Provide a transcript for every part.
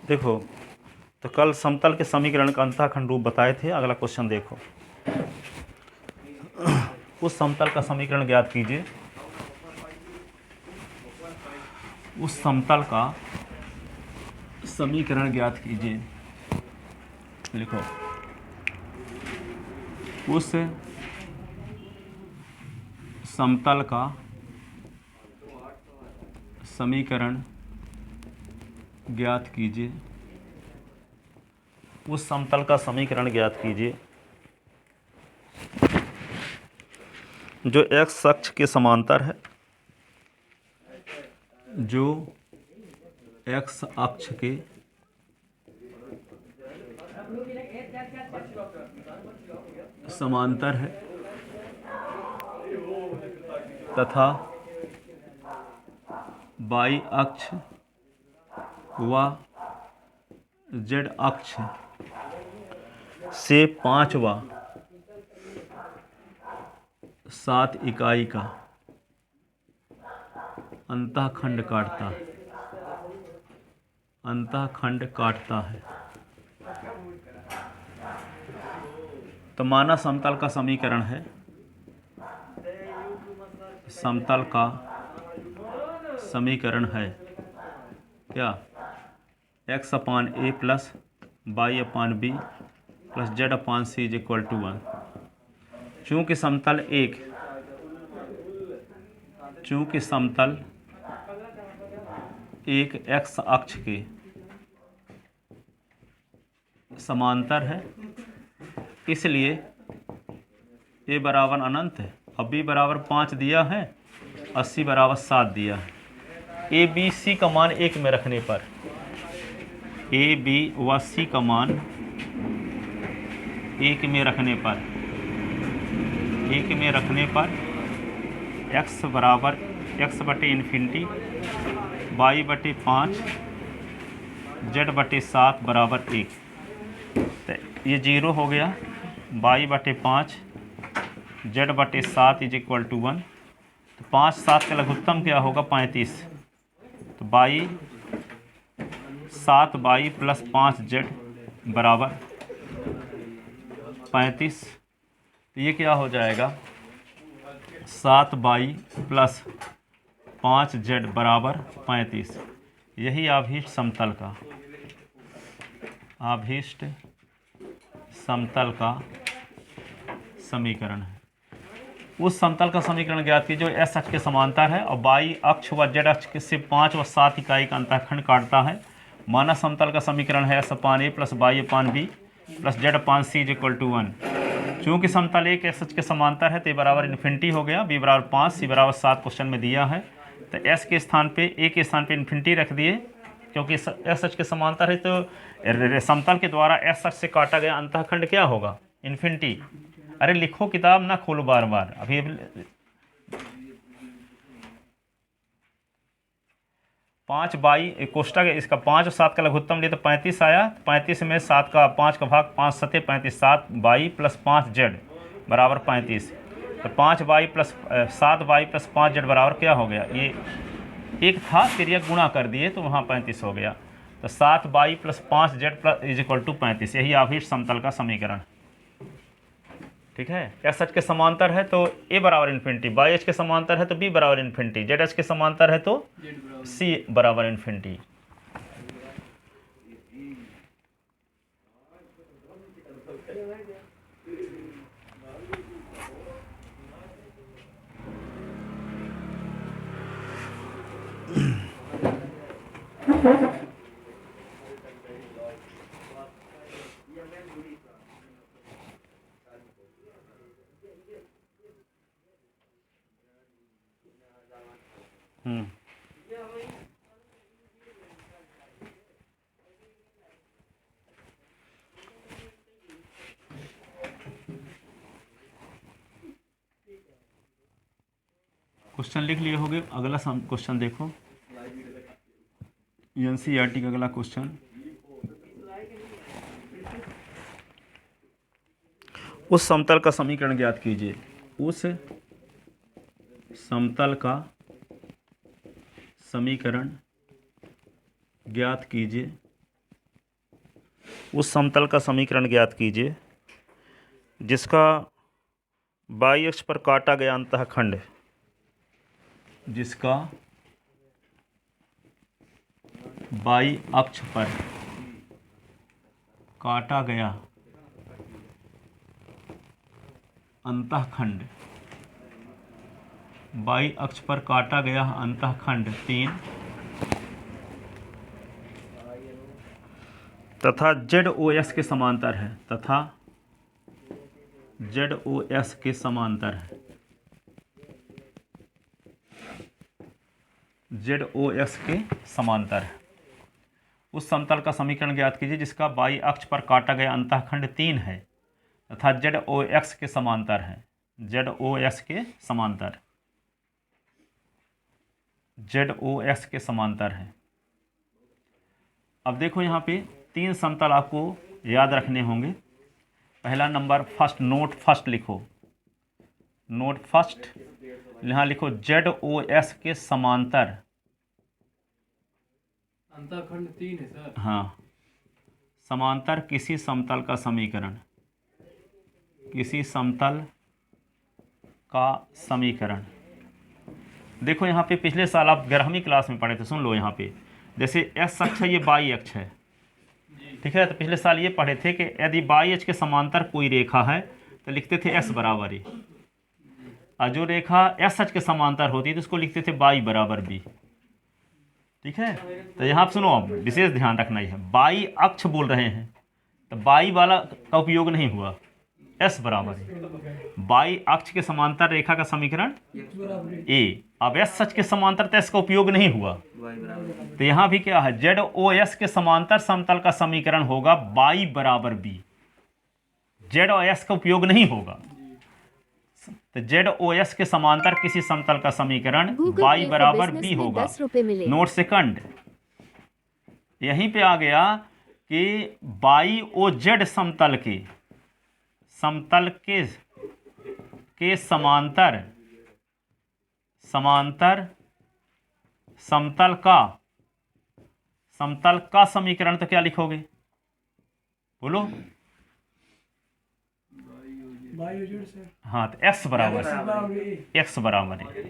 देखो, तो कल समतल के समीकरण का अंतःखंड रूप बताए थे। अगला क्वेश्चन देखो, उस समतल का समीकरण ज्ञात कीजिए। उस समतल का समीकरण ज्ञात कीजिए। लिखो, उस समतल का समीकरण ज्ञात कीजिए। उस समतल का समीकरण ज्ञात कीजिए जो एक्स अक्ष के समांतर है, जो एक्स अक्ष के समांतर है तथा वाई अक्ष व जेड अक्ष से 5 व 7 इकाई का अंतःखंड काटता है। अंतःखंड काटता है। तो माना समतल का समीकरण है, समतल का समीकरण है क्या, x upon a plus y upon b plus z upon c is equal to 1। चूँकि समतल एक एक्स अक्ष के समांतर है, इसलिए ए बराबर अनंत है और बी बराबर 5 दिया है और सी बराबर 7 दिया है। ए बी सी का मान 1 में रखने पर, ए बी व सी का मान 1 में रखने पर एक्स बराबर एक्स बटे इन्फिनिटी वाई बटे 5 जेड बटे 7 बराबर 1। तो ये 0 हो गया। वाई बटे 5 जेड बटे 7 इज इक्वल टू 1। तो 5 7 का लघुत्तम क्या होगा, 35। तो वाई 7 वाई प्लस 5 जेड बराबर 35। तो ये क्या हो जाएगा, 7 वाई प्लस 5 जेड बराबर 35। यही आभीष्ट समतल का समीकरण है। उस समतल का समीकरण ज्ञात कीजिए जो एस अक्ष के समांतर है और वाई अक्ष व जेड अक्ष से 5 व 7 इकाई का अंतःखंड काटता है। माना समतल का समीकरण है s upon a plus y upon b plus z upon c is equal to 1। चूँकि समतल एक एस अक्ष के समांतर है तो ए बराबर इन्फिनिटी हो गया, बी बराबर 5, सी बराबर 7 क्वेश्चन में दिया है। तो एस के स्थान पे ए के स्थान पे इन्फिनिटी रख दिए, क्योंकि एस अक्ष के समांतर है तो समतल के द्वारा एस अक्ष से काटा गया अंतःखंड क्या होगा, इन्फिनिटी। अरे लिखो, किताब ना खोलो बार बार। अभी 5 बाई कोष्टक इसका 5 और 7 का लघुत्तम लिए तो 35 आया। 35 में 7 का 5 का भाग 5 सते 35, 7 बाई प्लस 5 जेड बराबर 35। तो 5 by plus 7 by plus 5 Z बराबर क्या हो गया, ये एक था फिर यह गुणा कर दिए तो वहाँ 35 हो गया। तो 7 by plus 5 z plus is equal to 35। यही आभीष्ट समतल का समीकरण। ठीक है, एस एच के समांतर है तो ए बराबर इन्फिनिटी, वाई एच के समांतर है तो बी बराबर इन्फिनिटी, जेड एच के समांतर है तो सी बराबर इन्फिनिटी। क्वेश्चन लिख लिए होगे। अगला क्वेश्चन देखो, एनसीईआरटी का अगला क्वेश्चन। उस समतल का समीकरण ज्ञात कीजिए। उस समतल का समीकरण ज्ञात कीजिए उस समतल का समीकरण ज्ञात कीजिए जिसका बाई अक्ष पर काटा गया अंतःखंड, जिसका बाई अक्ष पर काटा गया अंतःखंड, बाई अक्ष पर काटा गया अंतःखंड 3 तथा ZOS के समांतर है, तथा ZOS के समांतर है, ZOS के समांतर है। उस समतल का समीकरण ज्ञात कीजिए जिसका बाई अक्ष पर काटा गया अंतःखंड 3 है तथा ZOX के समांतर है, ZOS के समांतर, ZOS के समांतर है। अब देखो यहाँ पे 3 समतल आपको याद रखने होंगे। पहला नंबर फर्स्ट, नोट फर्स्ट लिखो, नोट फर्स्ट यहाँ लिखो ZOS के समांतर, अंतःखंड 3 है सर। हाँ, समांतर किसी समतल का समीकरण, किसी समतल का समीकरण। देखो यहाँ पे पिछले साल आप 11वीं क्लास में पढ़े थे, सुन लो यहाँ पे, जैसे एक्स अक्ष है, ये बाई अक्ष है, ठीक है। तो पिछले साल ये पढ़े थे कि यदि बाई अक्ष के समांतर कोई रेखा है तो लिखते थे एस बराबर ए, और जो रेखा एस अक्ष के समांतर होती है तो उसको लिखते थे बाई बराबर बी, ठीक है। तो यहाँ आप सुनो, अब विशेष ध्यान रखना ही है, बाई अक्ष बोल रहे हैं तो बाई वाला का उपयोग नहीं हुआ, एस बराबर है। बाई अक्ष के समांतर रेखा का समीकरण ए, अब एस अक्ष के समांतर तो एस का उपयोग नहीं हुआ, तो यहाँ भी क्या है, ZOS के समांतर समतल का समीकरण होगा बाई बराबर बी, ZOS का उपयोग नहीं होगा। तो ZOS के समांतर किसी समतल का समीकरण बाई बराबर बी होगा। नोट सेकंड, यहीं पे आ गया कि बाई ओ जेड समतल के समांतर समतल का समीकरण तो क्या लिखोगे, बोलो। हाँ, तो एक्स बराबर है,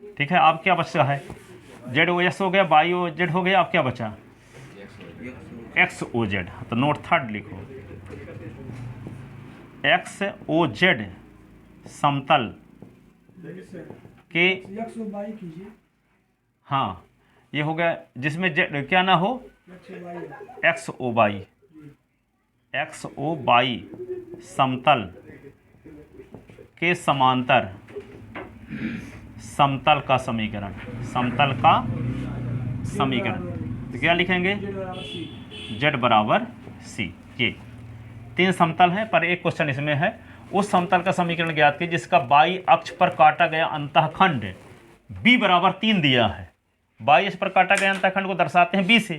ठीक है। अब क्या बचा है, ZOS हो गया, बाई ओ जेड हो गया, अब क्या बचा, XOZ। तो नोट थर्ड लिखो, XOZ समतल के, हाँ ये हो गया, जिसमें क्या ना हो, XOY समतल के समांतर समतल का समीकरण, समतल का समीकरण। तो क्या लिखेंगे, Z बराबर C। ये 3 समतल है, पर एक क्वेश्चन इसमें है, उस समतल का समीकरण ज्ञात कीजिए जिसका बाई अक्ष पर काटा गया अंतःखंड B बराबर 3 दिया है। बाई अक्ष पर काटा गया अंतःखंड को दर्शाते हैं B से,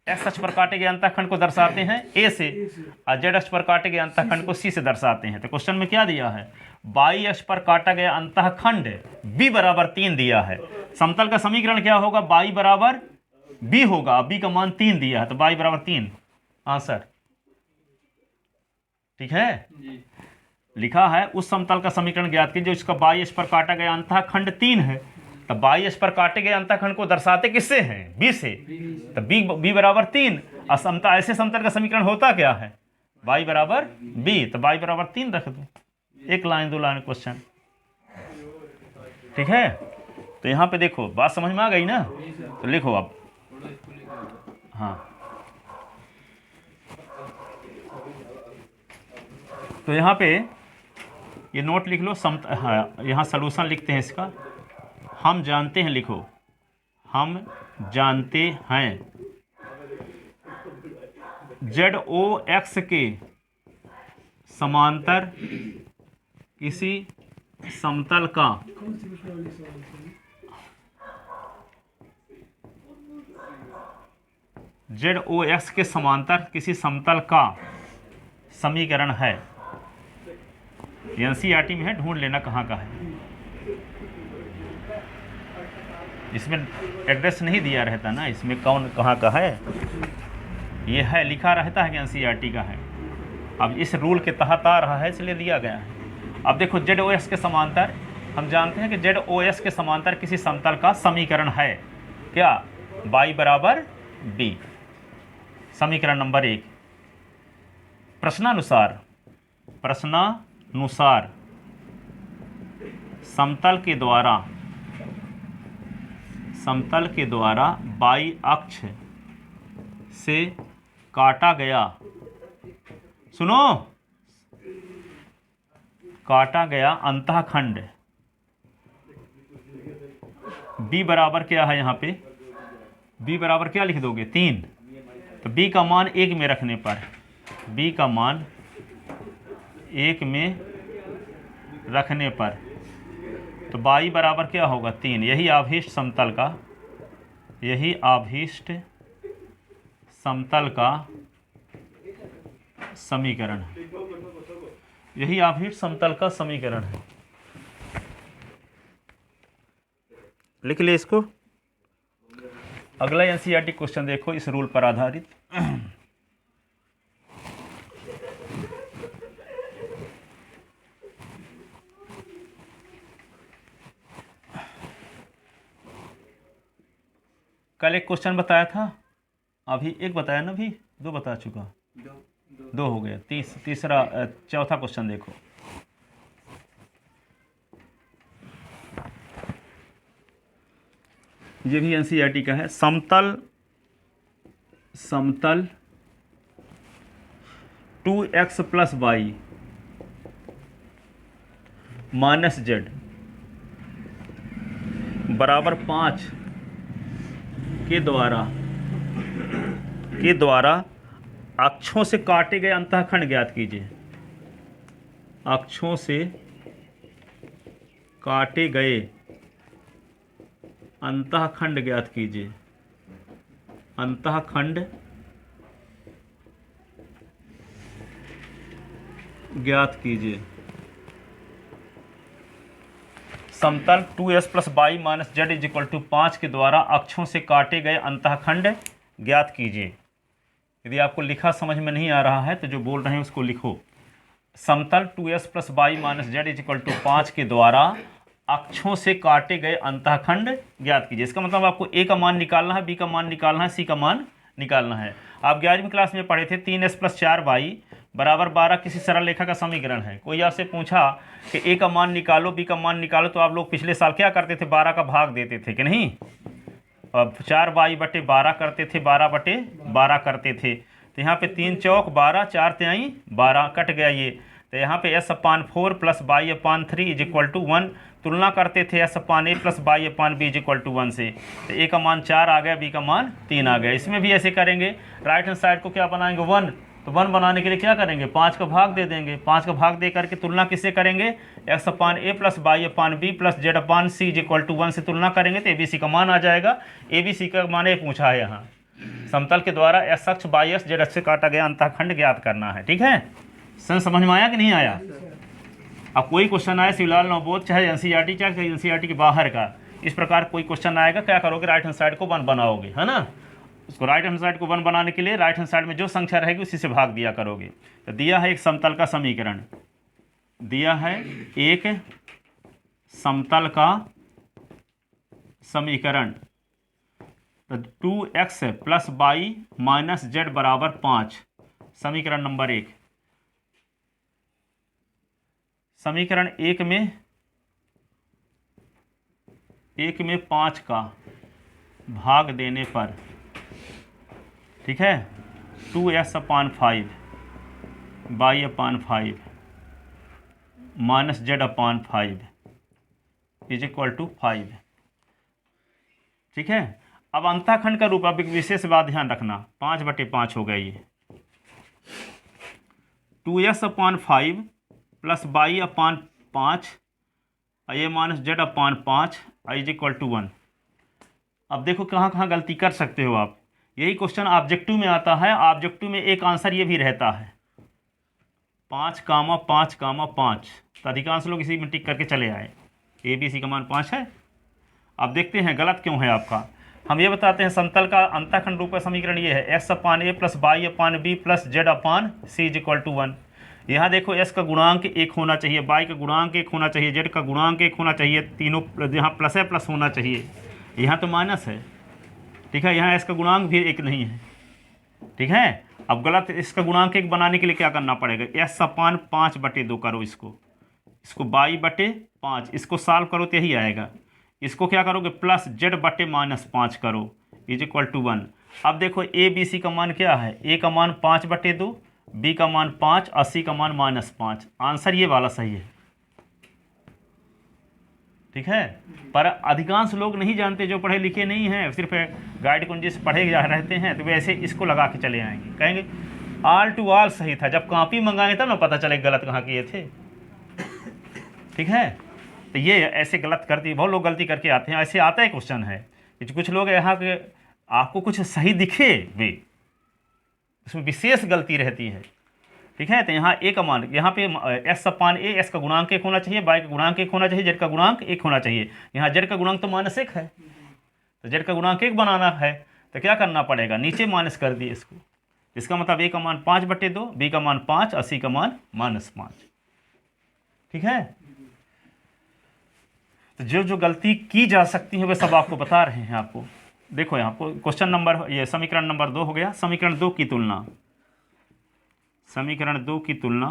एक्स अक्ष पर काटे गए अंतःखंड को दर्शाते हैं A से, और Z अक्ष पर काटे गए अंतःखंड को C से दर्शाते हैं। तो क्वेश्चन में क्या दिया है, बाई अक्ष पर काटा गया अंतःखंड B बराबर 3 दिया है। समतल का समीकरण क्या होगा, बाई बराबर B होगा, B का मान 3 दिया है, तो बाई बराबर 3 आंसर, ठीक है। लिखा है उस समतल का समीकरण ज्ञात कीजिए जो इसका बाई अक्ष पर काटा गया अंतःखंड 3 है। तो बाई अक्ष पर काटे गए अंतःखंड को दर्शाते किससे हैं, B से, तो B बराबर 3। और समतल, ऐसे समतल का समीकरण होता क्या है, बाई बराबर B, तो बाई बराबर 3 रख दो, 1 लाइन 2 लाइन क्वेश्चन, ठीक है। तो यहाँ पे देखो, बात समझ में आ गई ना, तो लिखो अब, हाँ। तो यहाँ पे ये नोट लिख लो, हाँ, यहाँ सलूशन लिखते हैं इसका, हम जानते हैं, लिखो, हम जानते हैं ZOX के समांतर किसी समतल का ZOX के समांतर किसी समतल का समीकरण है। NCERT में है, ढूंढ लेना कहाँ का है, इसमें एड्रेस नहीं दिया रहता ना, इसमें कौन कहाँ का है। ये है, लिखा रहता है कि एनसीईआरटी का है। अब इस रूल के तहत आ रहा है इसलिए दिया गया है। अब देखो जेड ओ एस के समांतर, हम जानते हैं कि जेड ओ एस के समांतर किसी समतल का समीकरण है क्या, y बराबर b। समीकरण नंबर 1, प्रश्नानुसार समतल के द्वारा y अक्ष से काटा गया अंतःखंड b बराबर क्या है, यहाँ पे b बराबर क्या लिख दोगे 3। तो b का मान 1 में रखने पर, b का मान 1 में रखने पर तो y बराबर क्या होगा 3। यही आभीष्ट समतल का समीकरण है। यही आभीष्ट समतल का समीकरण है। लिख ले इसको। अगला एनसीईआरटी क्वेश्चन देखो इस रूल पर आधारित। कल एक क्वेश्चन बताया था, अभी एक बताया ना, अभी 2 बता चुका, 2 हो गया। चौथा क्वेश्चन देखो। ये भी एनसीईआरटी का है। समतल 2x + y - z बराबर 5 के द्वारा अक्षों से काटे गए अंतःखंड ज्ञात कीजिए। अक्षों से काटे गए अंतःखंड ज्ञात कीजिए। अंतःखंड ज्ञात कीजिए। समतल 2s + y - z = 5 के द्वारा अक्षों से काटे गए अंतःखंड ज्ञात कीजिए। यदि आपको लिखा समझ में नहीं आ रहा है तो जो बोल रहे हैं उसको लिखो। समतल 2s + y - z = 5 के द्वारा अक्षों से काटे गए अंतःखंड ज्ञात कीजिए। इसका मतलब आपको a का मान निकालना है, b का मान निकालना है, c का मान निकालना है। आप 11वीं क्लास में पढ़े थे 3s + 4y बराबर 12 किसी सरल रेखा का समीकरण है। कोई आपसे पूछा कि a का मान निकालो, b का मान निकालो, तो आप लोग पिछले साल क्या करते थे, 12 का भाग देते थे कि नहीं। अब 4y/12 करते थे, 12/12 करते थे। तो यहाँ पे 3 चौक 12, 4 तिहाई 12, कट गया ये। तो यहाँ पे s/4 + y/3 = 1। तुलना करते थे s/a + y/b = 1 से। तो a का मान 4 आ गया, b का मान 3 आ गया। इसमें भी ऐसे करेंगे, राइट हैंड साइड को क्या बनाएंगे 1। तो 1 बनाने के लिए क्या करेंगे, 5 का भाग दे देंगे। 5 का भाग दे करके तुलना किससे करेंगे, x/a + y/b + z/c = 1 से तुलना करेंगे तो abc का मान आ जाएगा। abc का मान ये पूछा है यहाँ। समतल के द्वारा x अक्ष y अक्ष z अक्ष से काटा गया अंतःखंड ज्ञात करना है। ठीक है, समझ में आया कि नहीं आया। अब कोई क्वेश्चन आए शिवलाल नवबोध, चाहे एनसीईआरटी चाहे एनसीईआरटी के बाहर का, इस प्रकार कोई क्वेश्चन आएगा, क्या करोगे, राइट हैंड साइड को 1 बनाओगे, है ना। उसको राइट हैंड साइड को 1 बनाने के लिए राइट हैंड साइड में जो संख्या रहेगी उसी से भाग दिया करोगे। तो दिया है एक समतल का समीकरण, दिया है एक समतल का समीकरण। तो 2x + y - z बराबर 5, समीकरण नंबर 1। समीकरण 1 में 5 का भाग देने पर, ठीक है, 2s/5 y/5 - z/5 = 5। ठीक है। अब अंतःखंड का रूप, अब एक विशेष बात ध्यान रखना, 5/5 हो गया ये। 2s/5 + y/5 a - z/5 = 1। अब देखो कहाँ कहाँ गलती कर सकते हो आप। यही क्वेश्चन ऑब्जेक्टिव में आता है। ऑब्जेक्टिव में एक आंसर ये भी रहता है 5, 5, 5। तो अधिकांश लोग इसी में टिक करके चले आए, ABC का मान 5 है। अब देखते हैं गलत क्यों है आपका। हम ये बताते हैं समतल का अंतःखंड रूप का समीकरण ये है x upon a plus y upon b plus z upon c is equal to 1। यहाँ देखो s का गुणांक 1 होना चाहिए, y का गुणांक 1 होना चाहिए, z का गुणांक 1 होना चाहिए, तीनों यहाँ प्लस है प्लस होना चाहिए, यहाँ तो माइनस है। ठीक है, यहाँ s का गुणांक भी 1 नहीं है। ठीक है, अब गलत इसका गुणांक 1 बनाने के लिए क्या करना पड़ेगा, s अपान 5/2 करो, इसको y बटे 5, इसको सॉल्व करो तो यही आएगा। इसको क्या करोगे प्लस z बटे -5 करो इज इक्वल टू 1। अब देखो ए बी सी का मान क्या है, ए का मान 5/2, बी का मान 5 और सी का मान -5। आंसर ये वाला सही है। ठीक है, पर अधिकांश लोग नहीं जानते, जो पढ़े लिखे नहीं हैं, सिर्फ गाइड कुंजी से पढ़े जा रहते हैं, तो वैसे इसको लगा के चले आएंगे, कहेंगे ऑल टू ऑल सही था। जब कॉपी मंगाएंगे तब ना पता चले गलत कहाँ किए थे। ठीक है, तो ये ऐसे गलत करती, बहुत लोग गलती करके आते हैं। ऐसे आता है क्वेश्चन है कि कुछ लोग यहाँ के आपको कुछ सही दिखे वे, इसमें विशेष गलती रहती है। ठीक है, तो यहाँ ए का मान, यहाँ पे s अपान ए, एस का गुणांक 1 होना चाहिए, y का गुणांक 1 होना चाहिए, z का गुणांक 1 होना चाहिए। यहाँ z का गुणांक तो -1 है, तो z का गुणांक 1 बनाना है, तो क्या करना पड़ेगा, नीचे माइनस कर दिए इसको। इसका मतलब a का मान 5/2, b का मान 5 और c का मान -5। ठीक है, तो जो गलती की जा सकती है वे सब आपको बता रहे हैं। आपको देखो यहाँ क्वेश्चन नंबर, ये समीकरण नंबर 2 हो गया। समीकरण 2 की तुलना, समीकरण 2 की तुलना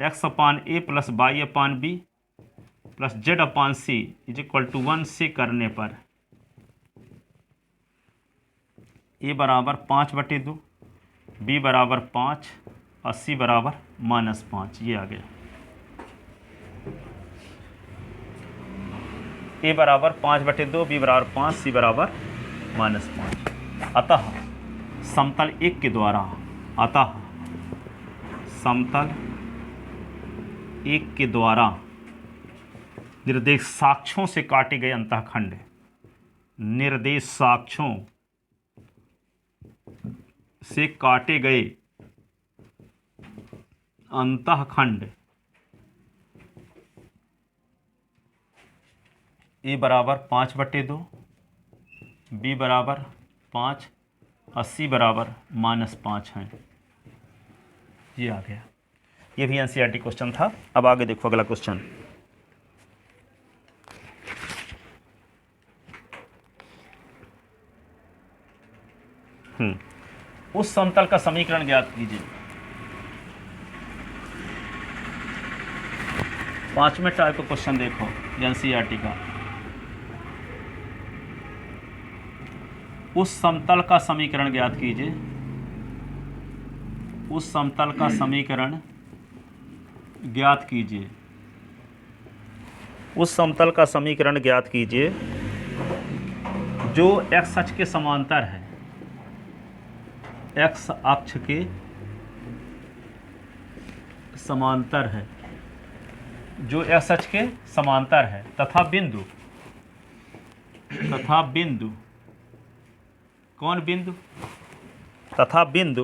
x upon a plus y upon b plus z upon c is equal to 1 से करने पर ए बराबर 5/2, बी बराबर 5 और सी बराबर -5। ये आ गया, ए बराबर 5/2, बी बराबर 5, सी बराबर -5। अतः समतल 1 के द्वारा, अतः समतल 1 के द्वारा निर्देशाक्षों से काटे गए अंतःखंड, निर्देशाक्षों से काटे गए अंतःखंड ए बराबर 5/2, बी बराबर 5 और सी बराबर -5 हैं। ये आ गया, ये भी एनसीईआरटी क्वेश्चन था। अब आगे देखो अगला क्वेश्चन। उस समतल का समीकरण ज्ञात कीजिए। 5वें टाइप का क्वेश्चन देखो एनसीईआरटी का। उस समतल का समीकरण ज्ञात कीजिए, उस समतल का समीकरण ज्ञात कीजिए, उस समतल का समीकरण ज्ञात कीजिए जो x अक्ष के समांतर है, x अक्ष के समांतर है, जो x अक्ष के समांतर है तथा बिंदु कौन बिंदु, तथा बिंदु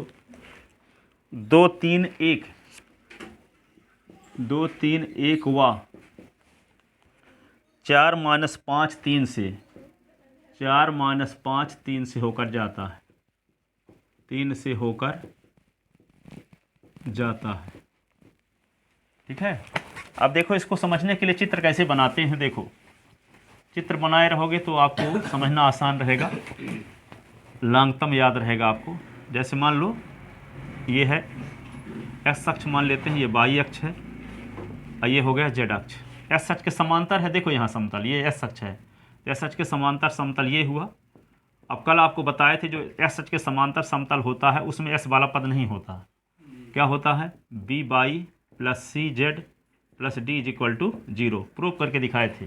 2, 3, 1 व 4, -5, 3 से 4, -5, 3 से होकर जाता है, 3 से होकर जाता है। ठीक है, अब देखो इसको समझने के लिए चित्र कैसे बनाते हैं। देखो चित्र बनाए रहोगे तो आपको समझना आसान रहेगा, लॉन्गतम याद रहेगा आपको। जैसे मान लो ये है एक्स अक्ष, मान लेते हैं ये वाई अक्ष है और ये हो गया जेड अक्ष। एस अक्ष के समांतर है, देखो यहाँ समतल, ये एस अक्ष है, एस अक्ष के समांतर समतल ये हुआ। अब कल आपको बताए थे जो एस अक्ष के समांतर समतल होता है उसमें एस वाला पद नहीं होता, क्या होता है, b y plus C Z plus D is equal to 0। Prove करके दिखाए थे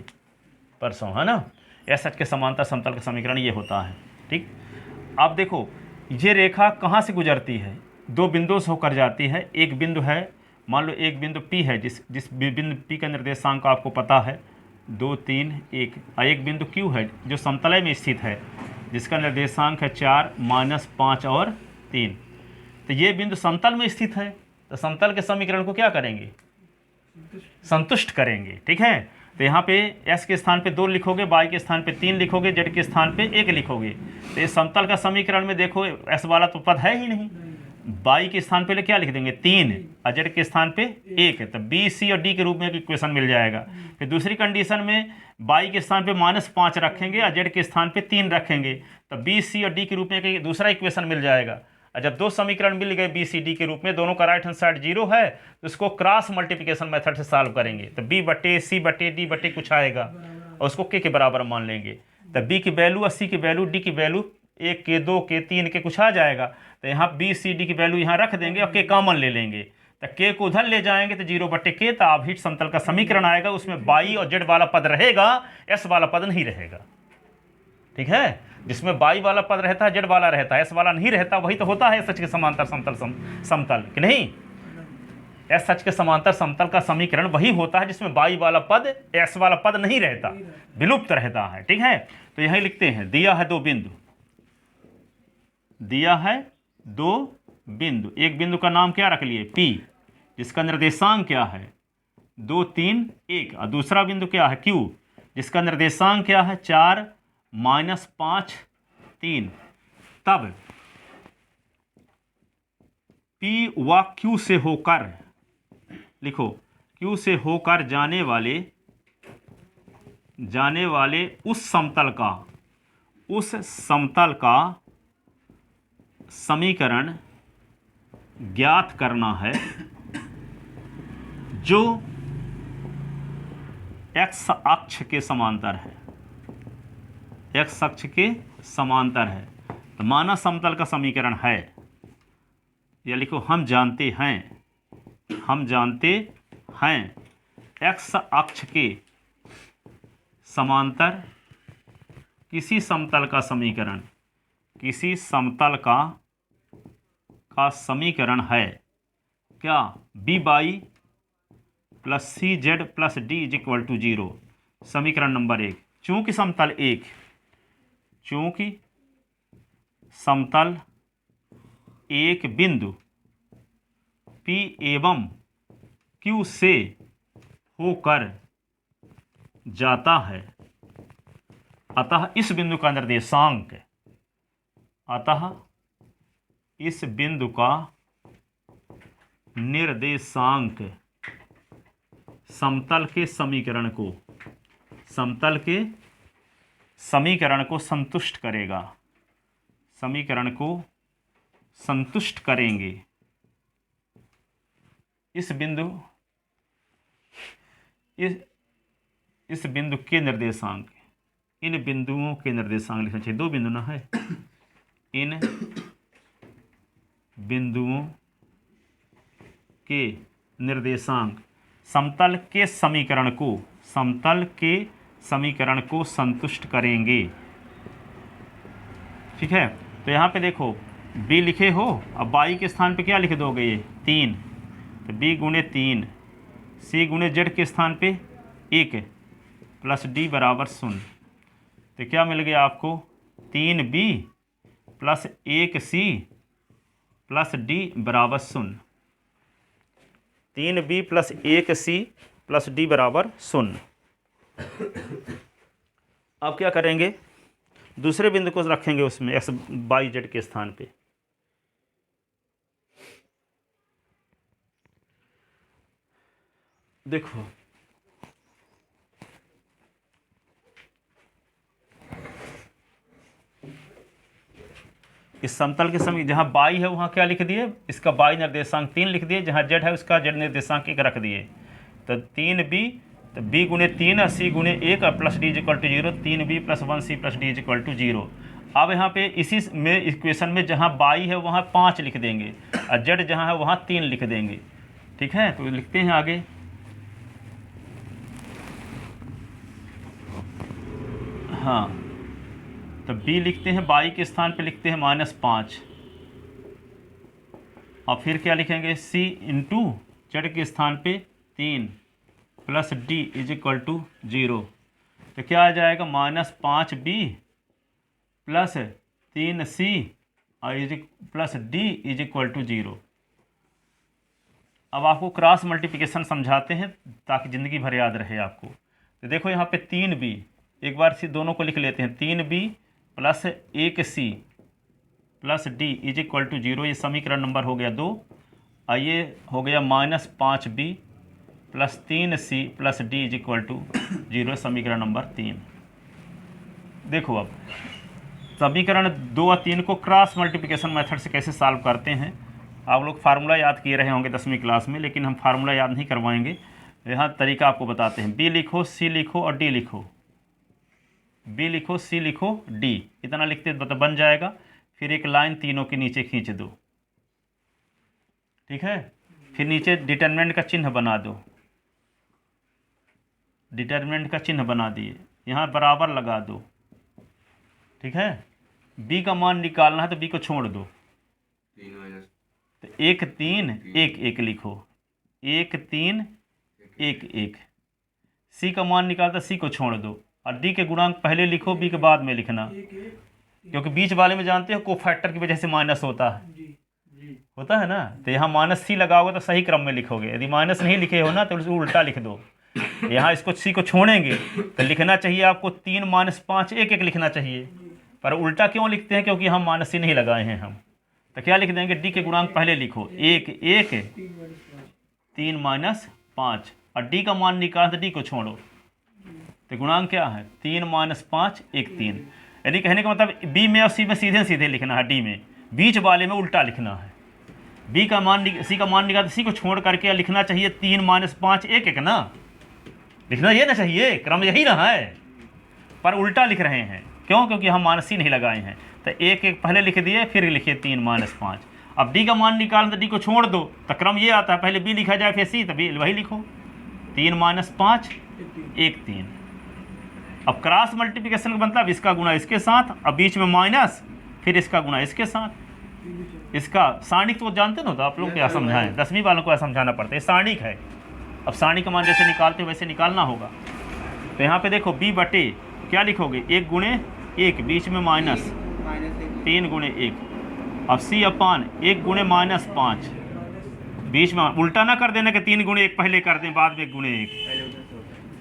परसों, है ना। एस अक्ष के समांतर समतल का समीकरण ये होता है। ठीक, अब देखो ये रेखा कहाँ से गुजरती है, 2 बिंदुओं से होकर जाती है। एक बिंदु है, मान लो एक बिंदु P है, जिस बिंदु P का निर्देशांक आपको पता है 2, 3, 1, और एक बिंदु Q है जो समतलय में स्थित है जिसका निर्देशांक है 4, -5 और 3। तो ये बिंदु समतल में स्थित है, तो समतल के समीकरण को क्या करेंगे, संतुष्ट करेंगे। ठीक है, तो यहाँ पे s के स्थान पे 2 लिखोगे, y के स्थान पे 3 लिखोगे, z के स्थान पे 1 लिखोगे। तो इस समतल का समीकरण में देखो s वाला तो पद है ही नहीं, y के स्थान पे क्या लिख देंगे 3 और z के स्थान पे 1 है, तो b, c और d के रूप में एक इक्वेशन मिल जाएगा। फिर दूसरी कंडीशन में y के स्थान पे -5 रखेंगे और z के स्थान पे 3 रखेंगे, तो b, c और d के रूप में एक दूसरा इक्वेशन मिल जाएगा। और जब 2 समीकरण मिल गए बी सी डी के रूप में, दोनों का राइट हैंड साइड 0 है, तो इसको क्रॉस मल्टीप्लिकेशन मेथड से सॉल्व करेंगे, तो b बटे c बटे d बटे कुछ आएगा और उसको k के बराबर मान लेंगे। तो b की वैल्यू और c की वैल्यू, d की वैल्यू 1 के 2 के 3 के कुछ आ जाएगा, तो यहाँ b c d की वैल्यू यहाँ रख देंगे और k कॉमन ले लेंगे, तो k को उधर ले जाएंगे तो 0 बटे k, तो आप हिट समतल का समीकरण आएगा। उसमें y और z वाला पद रहेगा, s वाला पद नहीं रहेगा। ठीक है, जिसमें y वाला पद रहता है, z वाला रहता है, s वाला नहीं रहता, वही तो होता है सच के समांतर समतल समतल कि नहीं। s सच के समांतर समतल का समीकरण वही होता है जिसमें y वाला पद s वाला पद नहीं रहता, विलुप्त रहता है। ठीक है, तो यही लिखते हैं, दिया है 2 बिंदु, दिया है 2 बिंदु, एक बिंदु का नाम क्या रख लिए P, जिसका निर्देशांक क्या है 2 3 1, और दूसरा बिंदु क्या है Q, जिसका निर्देशांक क्या है 4 -5 3। तब P व Q से होकर, लिखो Q से होकर जाने वाले उस समतल का समीकरण ज्ञात करना है जो x अक्ष के समांतर है, x अक्ष के समांतर है। तो माना समतल का समीकरण है, या लिखो हम जानते हैं x अक्ष के समांतर किसी समतल का समीकरण, किसी समतल का समीकरण है क्या, by plus C Z plus D is equal to 0। समीकरण नंबर 1, चूंकि समतल एक बिंदु P एवं Q से होकर जाता है, अतः इस बिंदु का निर्देशांक समतल के समीकरण को संतुष्ट करेगा, समीकरण को संतुष्ट करेंगे। इस बिंदु के निर्देशांक, इन बिंदुओं के निर्देशांक लिखना चाहिए, 2 बिंदु ना है, इन बिंदुओं के निर्देशांक समतल के समीकरण को संतुष्ट करेंगे। ठीक है, तो यहाँ पे देखो b लिखे हो, अब y के स्थान पे क्या लिख दोगे, ये 3, तो b गुणे 3, c गुणे z के स्थान पे 1 प्लस d बराबर 0। तो क्या मिल गया आपको, 3b plus 1c plus d बराबर 0, 3b plus 1c plus d बराबर 0। अब क्या करेंगे, दूसरे बिंदु को रखेंगे उसमें x y z के स्थान पे। देखो इस समतल के समय जहाँ y है वहाँ क्या लिख दिए, इसका y निर्देशांक 3 लिख दिए, जहाँ z है उसका z निर्देशांक 1 रख दिए। तो 3b, तो b गुणे 3 और c गुणे 1 और plus d is equal to 0, 3b plus 1c plus d is equal to 0। अब यहाँ पे इसी में इक्वेशन में जहाँ y है वहाँ 5 लिख देंगे और z जहाँ है वहाँ 3 लिख देंगे। ठीक है, तो लिखते हैं आगे, हाँ, तो b लिखते हैं, y के स्थान पे लिखते हैं -5 और फिर क्या लिखेंगे, c इंटू z के स्थान पे 3 plus d is equal to 0। तो क्या आ जाएगा, -5b प्लस 3c और plus d is equal to 0। अब आपको क्रॉस मल्टीप्लिकेशन समझाते हैं ताकि ज़िंदगी भर याद रहे आपको। तो देखो यहाँ पे 3b, एक बार से दोनों को लिख लेते हैं, 3b plus 1c plus d is equal to 0। ये समीकरण नंबर हो गया 2। और ये हो गया -5b plus 3c plus d is equal to 0, समीकरण नंबर 3। देखो अब समीकरण 2 और 3 को क्रॉस मल्टीप्लिकेशन मेथड से कैसे सॉल्व करते हैं। आप लोग फार्मूला याद किए रहे होंगे 10वीं क्लास में, लेकिन हम फार्मूला याद नहीं करवाएंगे। यहाँ तरीका आपको बताते हैं। b लिखो, c लिखो और d लिखो। b लिखो, c लिखो, d, इतना लिखते तो बन जाएगा। फिर एक लाइन तीनों के नीचे खींच दो, ठीक है। फिर नीचे डिटरमिनेंट का चिन्ह बना दो, डिटरमिनेंट का चिन्ह बना दिए, यहाँ बराबर लगा दो, ठीक है। b का मान निकालना है तो b को छोड़ दो, तो 1 3 1 1 लिखो, 1 3 1 1। c का मान निकालता c को छोड़ दो, और d के गुणांक पहले लिखो, b के बाद में लिखना, क्योंकि बीच वाले में जानते हो कोफैक्टर की वजह से माइनस होता है, होता है ना। तो यहाँ -c लगाओगे तो सही क्रम में लिखोगे। यदि माइनस नहीं लिखे हो ना तो उल्टा लिख दो। यहाँ इसको c को छोड़ेंगे तो लिखना चाहिए आपको 3 - 5 1 1 लिखना चाहिए, पर उल्टा क्यों लिखते हैं, क्योंकि हम -c नहीं लगाए हैं हम। तो क्या लिख देंगे, d के गुणांक पहले लिखो, 1 1 3 - 5, और d का मान निकाल तो d को छोड़ो, तो गुणांक क्या है 3 - 5 1 3। यदि कहने का मतलब b में और c में सीधे सीधे लिखना है, d में, बीच वाले में उल्टा लिखना है। b का मान c का मान निकाल c को छोड़ करके लिखना चाहिए 3 - 5 1 1 ना, लिखना ये ना चाहिए, क्रम यही रहा है, पर उल्टा लिख रहे हैं। क्यों, क्योंकि हम -c नहीं लगाए हैं। तो 1 1 पहले लिख दिए, फिर लिखिए 3 - 5। अब d का मान निकाल तो d को छोड़ दो, तो क्रम ये आता है, पहले b लिखा जाए फिर c, तो b वही लिखो, 3 - 5 1 3। अब क्रॉस मल्टीप्लिकेशन का मतलब इसका गुणा इसके साथ, अब बीच में माइनस, फिर इसका गुणा इसके साथ। इसका सारणिक तो जानते हो ना, तो आप लोग क्या समझाएं, 10वीं वालों को समझाना पड़ता है, सारणिक है। अब सारणिक का मान जैसे निकालते हो वैसे निकालना होगा। तो यहाँ पे देखो b बटे क्या लिखोगे, 1 गुणे 1, बीच में माइनस, 3 गुणे 1, अब c अपान 1 गुणे -5, बीच में उल्टा ना कर देना कि 3 गुणे 1 पहले कर दें बाद में 1 गुणे 1,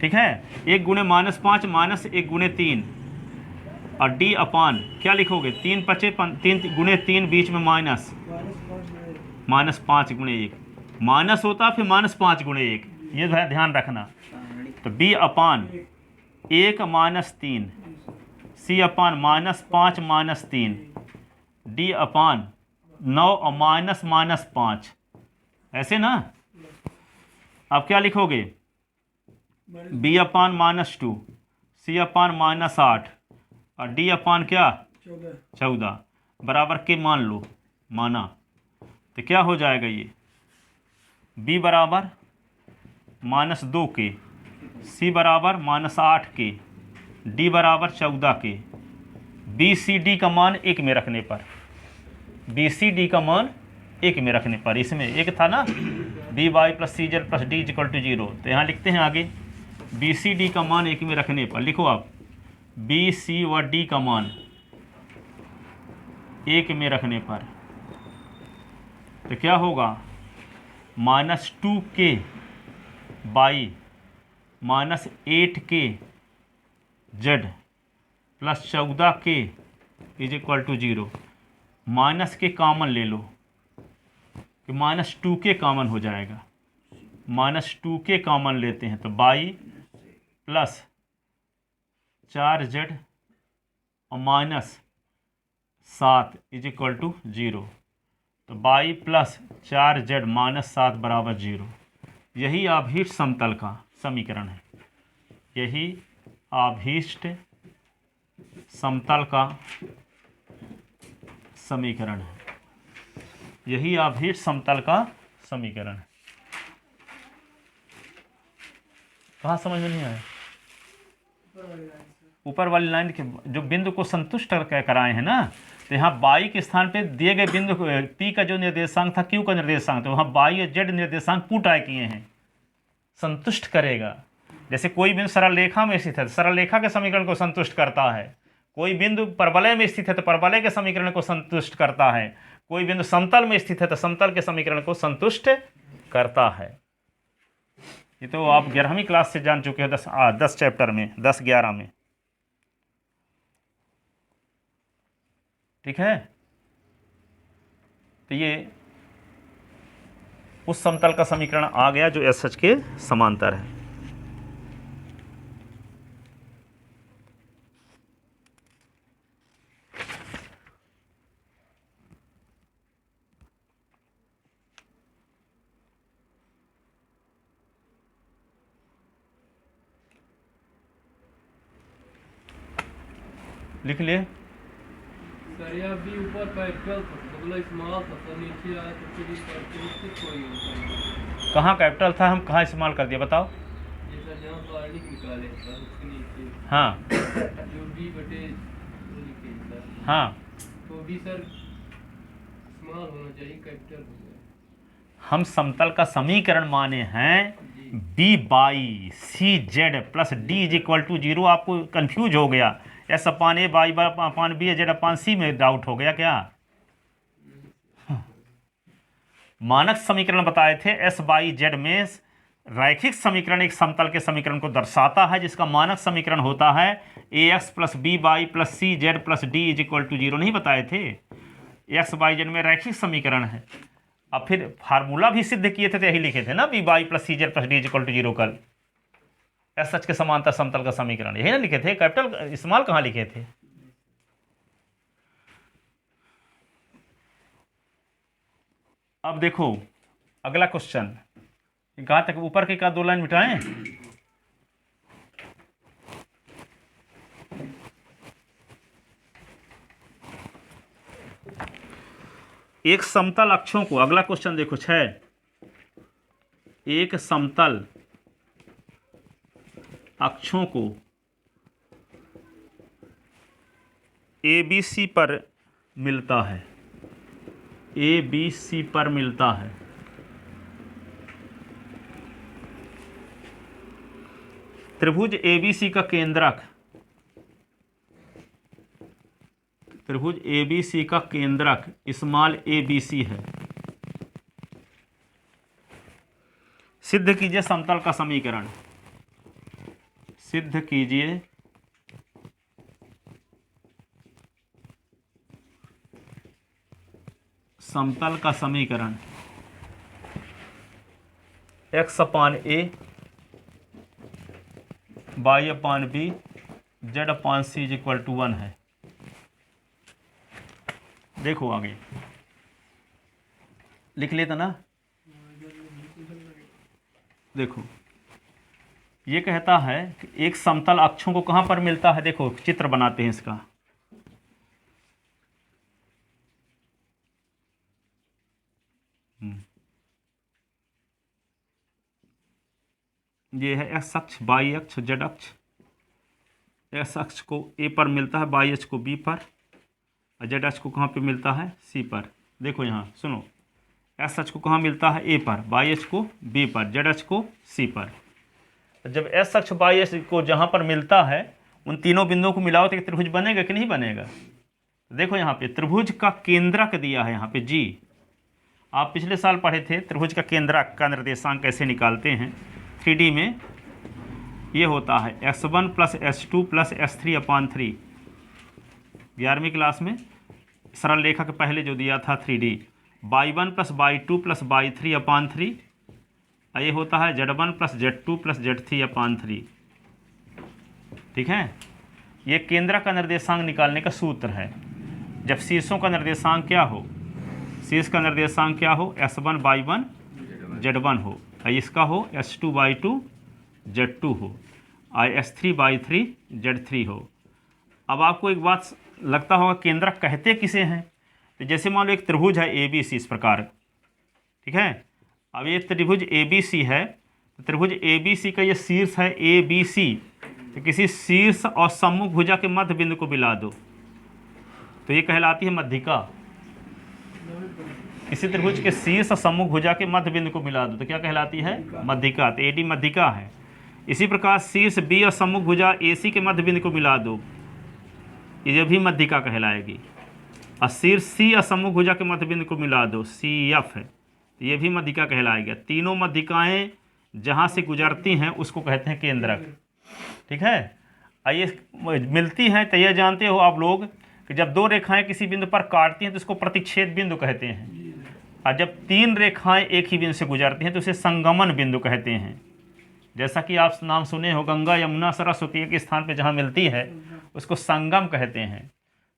ठीक है। 1 गुणे -5 माइनस 1 गुणे 3, और d अपान क्या लिखोगे, 3 5 3 गुणे 3, बीच में माइनस, -5 गुणे 1, माइनस होता फिर -5 गुणे 1, ये ध्यान रखना। तो b अपान 1 - 3, c अपान -5 - 3, d अपान 9 और -5, ऐसे ना। अब क्या लिखोगे, b अपान -2, c अपान -8, और d अपान क्या 14 बराबर के मान लो, माना। तो क्या हो जाएगा ये, b बराबर -2 के, c बराबर -8 के, d बराबर 14 के। बी सी डी का मान 1 में रखने पर, बी सी डी का मान 1 में रखने पर, इसमें एक था ना b y plus C Z plus d equal to 0, तो यहाँ लिखते हैं आगे बी सी डी का मान 1 में रखने पर, लिखो आप बी सी व डी का मान 1 में रखने पर, तो क्या होगा -2k by -8k z plus 14k is equal to 0। Minus के कॉमन ले लो कि -2k कॉमन हो जाएगा, -2k कॉमन लेते हैं तो बाई प्लस 4z और -7 इज इक्वल टू 0, तो बाई प्लस 4z -7 बराबर 0। यही आभीष्ट समतल का समीकरण है, यही आभीष्ट समतल का समीकरण है, यही आभीष्ट समतल का समीकरण है। कहाँ समझ में नहीं आया? ऊपर वाली लाइन के जो बिंदु को संतुष्ट कराए हैं ना, तो यहाँ बाई के स्थान पे दिए गए बिंदु पी का जो निर्देशांक था, क्यू का निर्देशांक, तो वहाँ बाई और जेड निर्देशांक पुट आए किए हैं, संतुष्ट करेगा। जैसे कोई बिंदु सरल रेखा में स्थित है तो सरल रेखा के समीकरण को संतुष्ट करता है, कोई बिंदु परवलय में स्थित है तो परवलय के समीकरण को संतुष्ट करता है, कोई बिंदु समतल में स्थित है तो समतल के समीकरण को संतुष्ट करता है। ये तो आप 11वीं क्लास से जान चुके हो, 10 चैप्टर में, 10-11 में। ठीक है, तो ये उस समतल का समीकरण आ गया जो एस एच के समांतर है। लिख लिए। सर यह भी ऊपर कैपिटल था, मतलब स्मॉल था सर, नीचे आया तो फिर कैरेक्टरिस्टिक कोई होता है। कहाँ कैपिटल था, हम कहाँ इस्तेमाल कर दिया बताओ। ये सर जहाँ पार्टी निकाले सर उसके नीचे हाँ जो बी बटे वो लिखे सर, हाँ, तो भी सर स्मॉल होना चाहिए, कैपिटल हो गया। हम समतल का समीकरण माने हैं B by C Z plus D is equal to 0। आपको कंफ्यूज हो गया, S upon A by upon B Z upon C में डाउट हो गया क्या। मानक समीकरण बताए थे, एस बाई जेड में रैखिक समीकरण एक समतल के समीकरण को दर्शाता है, जिसका मानक समीकरण होता है A X plus B by plus C Z plus D is equal to 0। नहीं बताए थे, एक्स बाई जेड में रैखिक समीकरण है। अब फिर फार्मूला भी सिद्ध किए थे तो यही लिखे थे ना, b by plus C Z plus D is equal to 0 कल एस एच के समांतर समतल का समीकरण, यही ना लिखे थे। कैपिटल इस्तेमाल कहाँ लिखे थे। अब देखो अगला क्वेश्चन, कहाँ तक ऊपर के का 2 लाइन मिटाएं। एक समतल अक्षों को, अगला क्वेश्चन देखो 6, एक समतल अक्षों को ए बी सी पर मिलता है, ए बी सी पर मिलता है। त्रिभुज ए बी सी का केंद्रक, त्रिभुज ए बी सी का केंद्रक स्मॉल ए बी सी है। सिद्ध कीजिए समतल का समीकरण, सिद्ध कीजिए समतल का समीकरण। X upon A by upon B Z upon c is equal to 1 है। देखो आगे लिख लेता ना। देखो ये कहता है कि एक समतल अक्षों को कहां पर मिलता है। देखो चित्र बनाते हैं इसका। ये है एक्स अक्ष, वाई अक्ष, जेड अक्ष। एक्स अक्ष को ए पर मिलता है, वाई अक्ष को बी पर, और जेड अक्ष को कहाँ पे मिलता है, सी पर। देखो यहाँ सुनो, एक्स अक्ष को कहाँ मिलता है, ए पर, वाई अक्ष को बी पर, जेड अक्ष को सी पर। जब एक्स अक्ष वाई अक्ष को जहाँ पर मिलता है उन तीनों बिंदुओं को मिलाओ तो एक त्रिभुज बनेगा कि नहीं बनेगा। देखो यहाँ पे त्रिभुज का केंद्रक दिया है यहाँ पे जी। आप पिछले साल पढ़े थे त्रिभुज का केंद्रक का निर्देशांक कैसे निकालते हैं। 3D में ये होता है x1 plus x2 plus x3 अपान 3। 11वीं क्लास में सरल रेखा के पहले जो दिया था 3D, y1 plus y2 plus y3 अपान 3। ये होता है z1 plus z2 plus z3 अपान 3। ठीक है, ये केंद्र का निर्देशांक निकालने का सूत्र है। जब शीर्षों का निर्देशांक क्या हो, शीर्ष का निर्देशांक क्या हो, s1 y1 z1 हो, इसका हो s2 y2 z2 हो, s3 y3 z3 हो। अब आपको एक बात लगता होगा केंद्रक कहते किसे हैं। तो जैसे मान लो एक त्रिभुज है ए बी सी इस प्रकार, ठीक है। अब ये त्रिभुज ए बी सी है, तो त्रिभुज ए बी सी का ये शीर्ष है ए बी सी, तो किसी शीर्ष और सम्मुख भुजा के मध्य बिंदु को मिला दो तो ये कहलाती है मध्यिका। किसी त्रिभुज के शीर्ष और सम्मुख भुजा के मध्य बिंदु को मिला दो तो क्या कहलाती है, मध्यिका। तो एडी मध्यिका है। इसी प्रकार शीर्ष बी और सम्मुख भुजा ए सी के मध्य बिंदु को मिला दो, ये भी मध्यिका कहलाएगी। और शीर्ष सी और सम्मुख भुजा के मध्य बिंदु को मिला दो, सी एफ है, तो ये भी मध्यिका कहलाएगा। तीनों मध्यिकाएं जहाँ से गुजरती हैं उसको कहते हैं केंद्रक। ठीक है, ये मिलती हैं तो ये जानते हो आप लोग कि जब दो रेखाएं किसी बिंदु पर काटती हैं तो उसको प्रतिच्छेद बिंदु कहते हैं, और जब तीन रेखाएं एक ही बिंदु से गुजरती हैं तो उसे संगमन बिंदु कहते हैं। जैसा कि आप नाम सुने हो, गंगा यमुना सरस्वती के स्थान पे जहाँ मिलती है उसको संगम कहते हैं।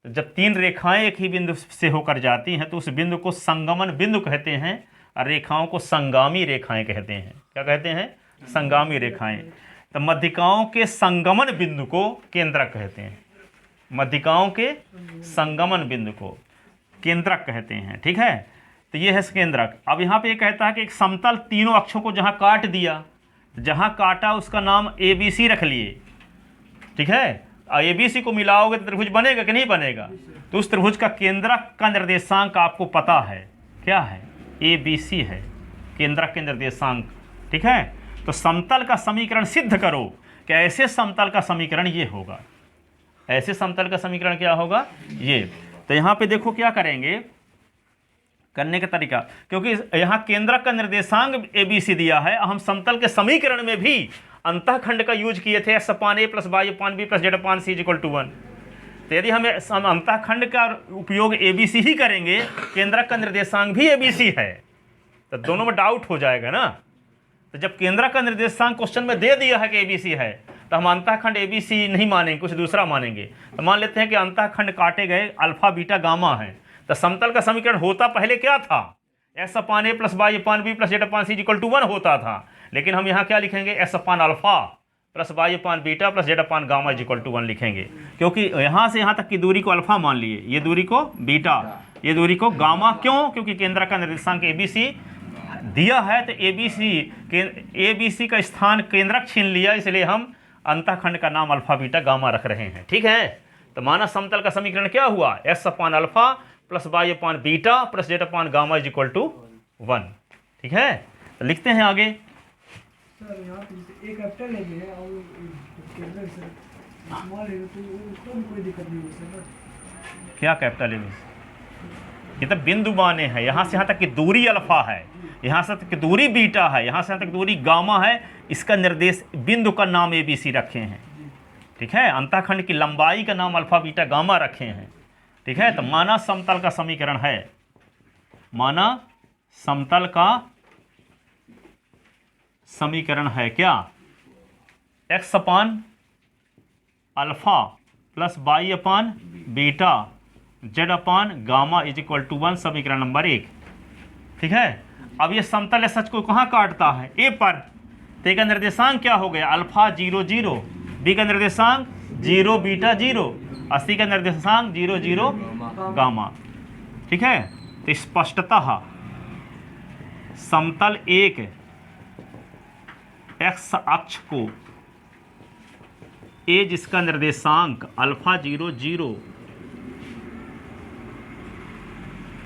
तो जब तीन रेखाएं एक ही बिंदु से होकर जाती हैं तो उस बिंदु को संगमन बिंदु कहते हैं, और रेखाओं को संगामी रेखाएं कहते हैं। क्या कहते हैं? संगामी रेखाएं। तो मध्यिकाओं के संगमन बिंदु को केंद्रक कहते हैं। मध्यिकाओं के संगमन बिंदु को केंद्रक कहते हैं। ठीक है, तो ये है केंद्रक। अब यहाँ पे ये कहता है कि एक समतल तीनों अक्षों को जहाँ काट दिया, जहाँ काटा उसका नाम ABC रख लिए। ठीक है, ABC को मिलाओगे तो त्रिभुज बनेगा कि नहीं बनेगा? तो उस त्रिभुज का केंद्रक का निर्देशांक आपको पता है, क्या है? ABC है केंद्रक के निर्देशांक। ठीक है, तो समतल का समीकरण सिद्ध करो कि ऐसे समतल का समीकरण ये होगा। ऐसे समतल का समीकरण क्या होगा? ये। तो यहाँ पे देखो क्या करेंगे, करने का तरीका, क्योंकि यहाँ केंद्रक का निर्देशांक ABC दिया है, हम समतल के समीकरण में भी अंतःखंड का यूज किए थे, S/A + Y/B + Z/C = 1। तो यदि हमें अंतःखंड का उपयोग ABC ही करेंगे, केंद्रक का निर्देशांक भी ABC है, तो दोनों में डाउट हो जाएगा ना। तो जब केंद्रक का निर्देशांक क्वेश्चन में दे दिया है कि ABC है, तो हम अंतःखंड ABC नहीं मानेंगे, कुछ दूसरा मानेंगे। तो मान लेते हैं कि अंतःखंड काटे गए अल्फा बीटा गामा है, तो समतल का समीकरण होता पहले क्या था? S/A + Y/B + Z/C = 1 होता था। लेकिन हम यहाँ क्या लिखेंगे? S/α + Y/β + Z/γ = 1 लिखेंगे, क्योंकि यहाँ से यहाँ तक की दूरी को अल्फा मान लिए, ये दूरी को बीटा, ये दूरी को गामा। क्यों? क्योंकि केंद्र का निर्देशांक ABC दिया है, तो ABC का स्थान केंद्रक छीन लिया, इसलिए हम अंतःखंड का नाम अल्फा बीटा गामा रख रहे हैं। ठीक है, तो माना समतल का समीकरण क्या हुआ? S/α + Y/β + Z/γ = 1। ठीक है, तो लिखते हैं आगे। सर यहाँ पे जैसे एक कैपिटल है और केंद्र सर स्मॉल है तो उसको भी कोई दिक्कत नहीं होगी सर। क्या कैपिटल है? ये तो बिंदु माने हैं, यहाँ से यहाँ तक की दूरी अल्फा है, यहाँ से तक की दूरी बीटा है, यहाँ से यहाँ तक दूरी गामा है, इसका निर्देश बिंदु का नाम ABC रखे हैं। ठीक है, अंतःखंड की लंबाई का नाम अल्फा बीटा गामा रखे हैं। ठीक है, तो माना समतल का समीकरण है, माना समतल का समीकरण है क्या? x/α + y/β Z/γ = 1, समीकरण नंबर 1। ठीक है, अब ये समतल सच को कहाँ काटता है? A पर। तो A का निर्देशांक क्या हो गया? अल्फा 0 0, B का निर्देशांक 0 बीटा 0, और C का निर्देशांक 0 0 गामा। ठीक है, तो स्पष्टतः समतल एक x अक्ष को A जिसका निर्देशांक अल्फा 0 0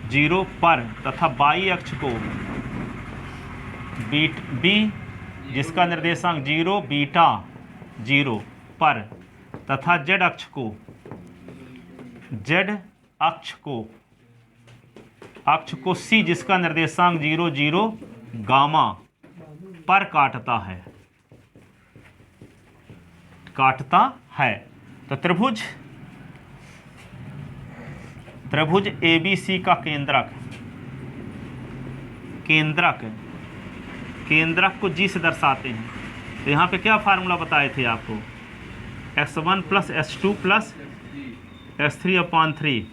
0 पर तथा y अक्ष को B जिसका निर्देशांक 0 बीटा 0 पर तथा z अक्ष को C जिसका निर्देशांक 0 0 गामा पर काटता है। तो त्रिभुज ABC का केंद्रक को G से दर्शाते हैं। तो यहाँ पे क्या फार्मूला बताए थे आपको? S1 + S2 + S3/3,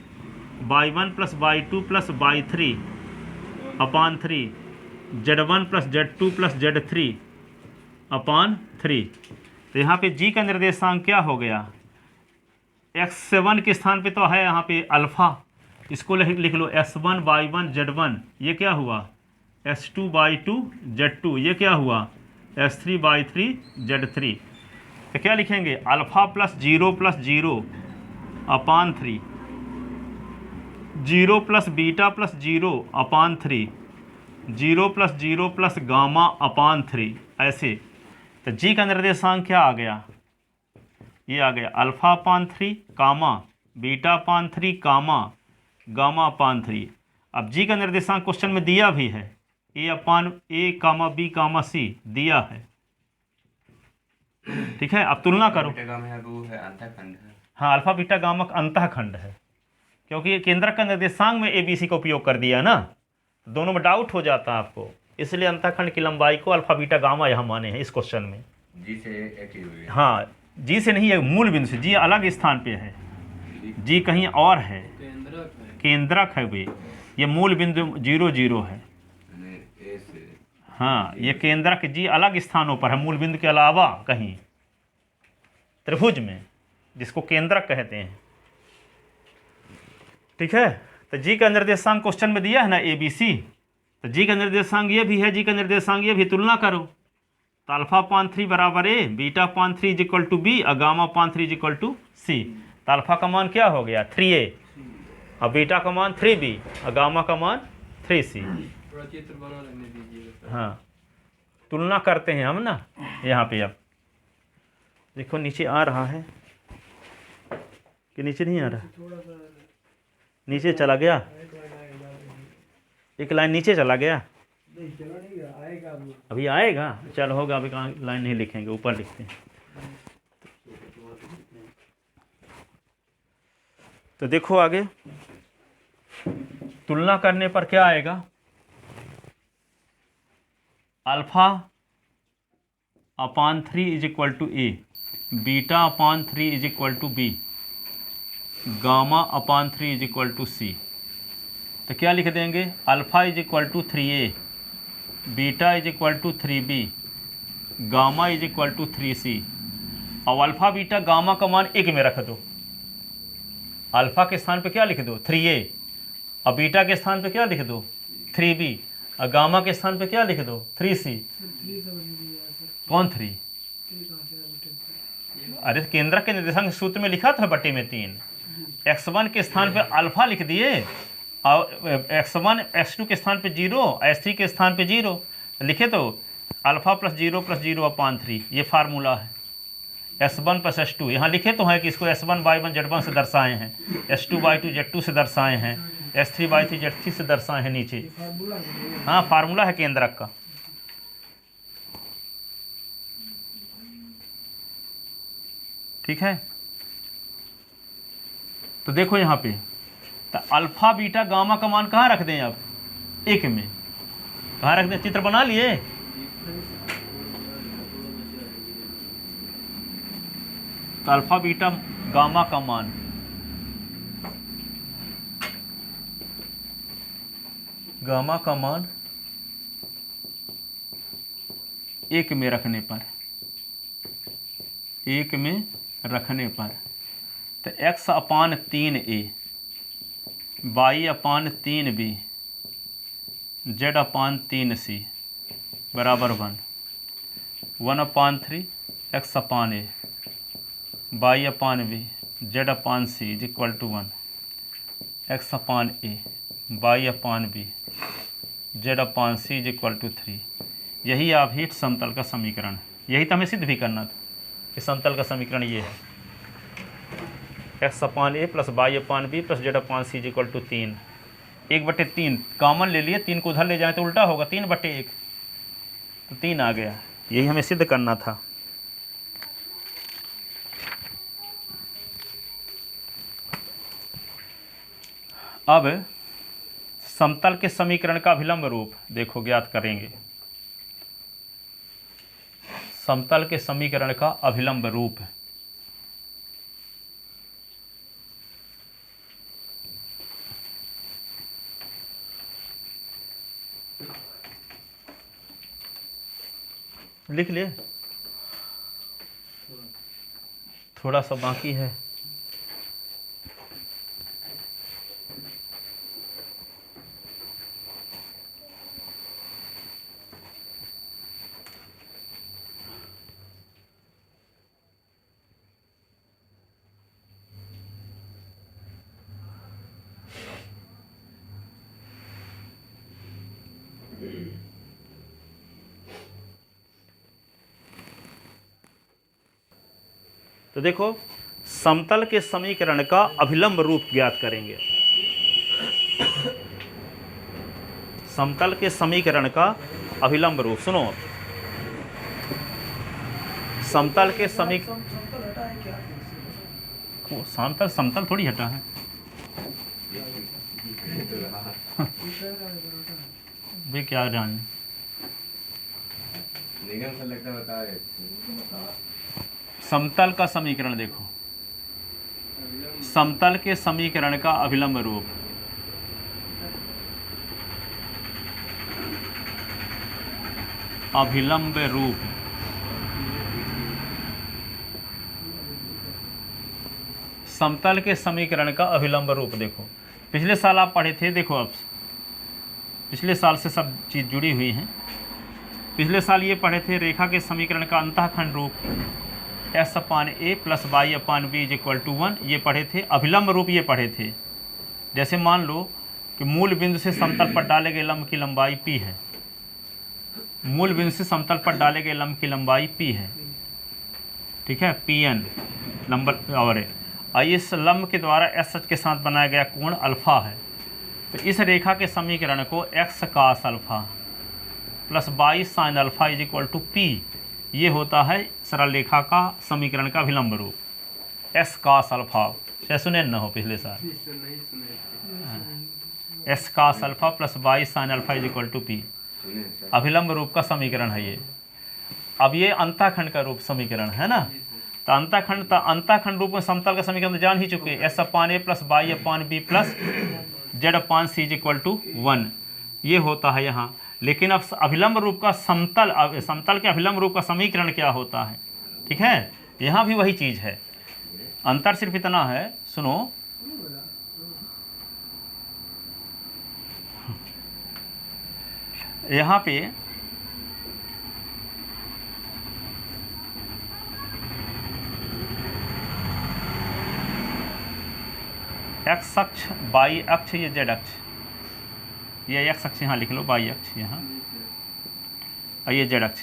Y1 + Y2 + Y3/3, Z1 + Z2 + Z3/3। तो यहाँ पे G का निर्देशांक क्या हो गया? x7 के स्थान पे तो है यहाँ पे अल्फा, इसको लिख लो S1 Y1 Z1, ये क्या हुआ? S2 Y2 Z2, ये क्या हुआ? S3 Y3 Z3। तो क्या लिखेंगे? अल्फा + 0 + 0/3, 0 + बीटा + 0/3, 0 + 0 + गामा/3, ऐसे। तो G का निर्देशांक क्या आ गया? ये आ गया अल्फा/3 कामा बीटा/3 कामा गामा/3। अब G का निर्देशांक क्वेश्चन में दिया भी है, A comma B comma C दिया है, ठीक है। अब तुलना करो। बीटा गामा है वो है अंतःखंड है। हाँ, अल्फा बीटा गामा का अंतःखंड है, क्योंकि ये केंद्रक का निर्देशांक में ABC का उपयोग कर दिया ना, दोनों में डाउट हो जाता है आपको, इसलिए अंतःखंड की लंबाई को अल्फा बीटा गामा यहाँ माने हैं इस क्वेश्चन में। जी से एक ही हुई है। हाँ, जी से नहीं है, मूल बिंदु से। जी अलग स्थान पे है, जी कहीं और है, केंद्रक है। केंद्रक है वे, ये मूल बिंदु 0 0 है। यानी ए से हाँ, ये केंद्रक जी अलग स्थानों पर है, मूल बिंदु के अलावा कहीं त्रिभुज में, जिसको केंद्रक कहते हैं, ठीक है। तो जी का निर्देशांक क्वेश्चन में दिया है ना ABC, तो जी का निर्देशांक ये भी है, जी का निर्देशांक ये भी, तुलना करो। तो अल्फा पान 3 बराबर A, बीटा पान 3 इक्वल टू B और गामा पान 3 इक्वल टू C। तो अल्फा का मान क्या हो गया 3A, और बीटा का मान 3B और गामा का मान 3C। थोड़ा चित्र बना लेने दीजिएगा। हाँ, तुलना करते हैं हम ना यहाँ पे। अब देखो नीचे आ रहा है कि नीचे नहीं आ रहा, थोड़ा सा नीचे चला गया, एक लाइन आएगा, एक लाइन नीचे चला गया, नहीं चला नहीं गया, आएगा अभी। अभी आएगा, चल होगा, अभी कहाँ लाइन नहीं लिखेंगे, ऊपर लिखते हैं। तो देखो आगे तुलना करने पर क्या आएगा, alpha upon 3 is equal to A, beta upon 3 is equal to B, gamma upon 3 is equal to C। तो क्या लिख देंगे, alpha is equal to 3A, beta is equal to 3B, gamma is equal to 3C। अब alpha beta gamma का मान 1 में रख दो, अल्फा के स्थान पे क्या लिख दो 3A, और बीटा के स्थान पे क्या लिख दो 3B, और गामा के स्थान पे क्या लिख दो 3C। 3 समझ में नहीं आया सर, कौन 3? 3 कहाँ से आया? अरे केंद्रक के निर्देशांक सूत्र में लिखा था बटे में 3, x1 के स्थान पे अल्फा लिख दिए, और x1 x2 के स्थान पे 0, x3 के स्थान पे 0 लिखे, तो अल्फा प्लस 0 अपान 3 ये फार्मूला है। S1 प्लस S2 यहाँ लिखे तो हैं कि इसको S1 Y1 Z1 से दर्शाए हैं, S2 Y2 Z2 से दर्शाए हैं, S3 Y3 Z3 से दर्शाए हैं नीचे। ये फार्मूला है। हाँ, फार्मूला है केंद्रक का। ठीक है, तो देखो यहाँ पे, तो अल्फा बीटा गामा का मान कहाँ रख दें अब, 1 में, कहाँ रख दें, चित्र बना लिए। तो अल्फा बीटा गामा का मान एक में रखने पर, तो x अपान 3A, y अपान 3B, z अपान 3C बराबर 1 upon 3 x upon A, y upon B, z upon C is equal to 1, x upon A, y upon B, z upon C is equal to 3। यही आभीट समतल का समीकरण है, यही तो हमें सिद्ध भी करना था कि समतल का समीकरण ये है, x upon A plus y upon B plus z upon C is equal to 3। 1/3 common ले लिए, 3 को उधर ले जाए तो उल्टा होगा, 3/1, तो 3 आ गया, यही हमें सिद्ध करना था। अब समतल के समीकरण का अभिलंब रूप देखो ज्ञात करेंगे। समतल के समीकरण का अभिलंब रूप लिख लिए, थोड़ा सा बाकी है। तो देखो समतल के समीकरण का अभिलंब रूप ज्ञात करेंगे। समतल के समीकरण का अभिलंब रूप। सुनो, समतल के समतल हटा है क्या? समतल समतल थोड़ी हटा है, वे क्या जान। निगम से लगता बता रहे। समतल का समीकरण देखो, समतल के समीकरण का अभिलंब रूप। अभिलंब रूप समतल के समीकरण का अभिलंब रूप देखो, पिछले साल आप पढ़े थे। देखो अब पिछले साल से सब चीज़ जुड़ी हुई हैं। पिछले साल ये पढ़े थे रेखा के समीकरण का अंतःखंड रूप S/A + Y/B = 1, ये पढ़े थे। अभिलंब रूप ये पढ़े थे। जैसे मान लो कि मूल बिंदु से समतल पर डाले गए लंब की लंबाई P है। मूल बिंदु से समतल पर डाले गए लंब की लंबाई P है, ठीक है, PN नंबर। और इस लंब के द्वारा S के साथ बनाया गया कोण अल्फा है। तो इस रेखा के समीकरण को x cos alpha + y sin alpha = P, ये होता है सरल रेखा का समीकरण का अभिलंब रूप। s cos अल्फा शायद सुने न हो पिछले साल। नहीं सुने थे। s cos alpha + y sin alpha = P, अभिलंब रूप का समीकरण है ये। अब ये अंतःखंड का रूप समीकरण है ना। तो अंतःखंड रूप में समतल का समीकरण तो जान ही चुके, S/A + Y/B + Z/C = 1, ये होता है यहाँ। लेकिन अब अभिलंब रूप का समतल के अभिलंब रूप का समीकरण क्या होता है, ठीक है। यहाँ भी वही चीज़ है, अंतर सिर्फ इतना है। सुनो, यहाँ पे x अक्ष, y अक्ष, ये z अक्ष, ये x अक्ष यहाँ लिख लो, y अक्ष यहाँ, और ये z अक्ष।